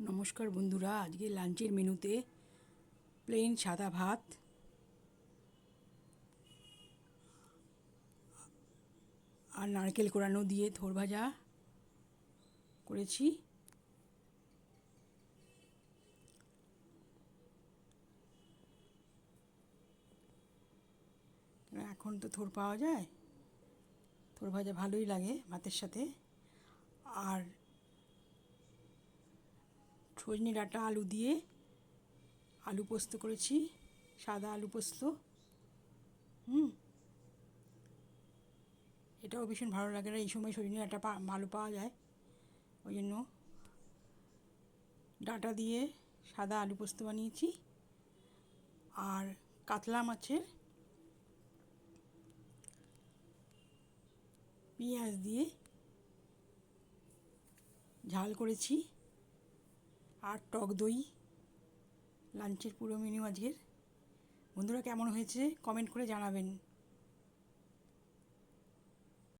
নমস্কার বন্ধুরা, আজকে লাঞ্চের মেনুতে প্লেন সাদা ভাত আর নারকেল কোড়ানো দিয়ে থোড় ভাজা করেছি। এখন তো থোড় পাওয়া যায়, থোড় ভাজা ভালোই লাগে ভাতের সাথে। আর সজনে ডাঁটা আলু দিয়ে আলু পোস্ত করেছি, সাদা আলু পোস্ত। এটাও ভীষণ ভালো লাগে। না এই সময় সজনে ডাঁটা ভালো পাওয়া যায়, ওই জন্য ডাঁটা দিয়ে সাদা আলু পোস্ত বানিয়েছি। আর কাতলা মাছের পেঁয়াজ দিয়ে ঝাল করেছি। আর টক দই। লাঞ্চের পুরো মেনু আজকের। বন্ধুরা, কেমন হয়েছে কমেন্ট করে জানাবেন।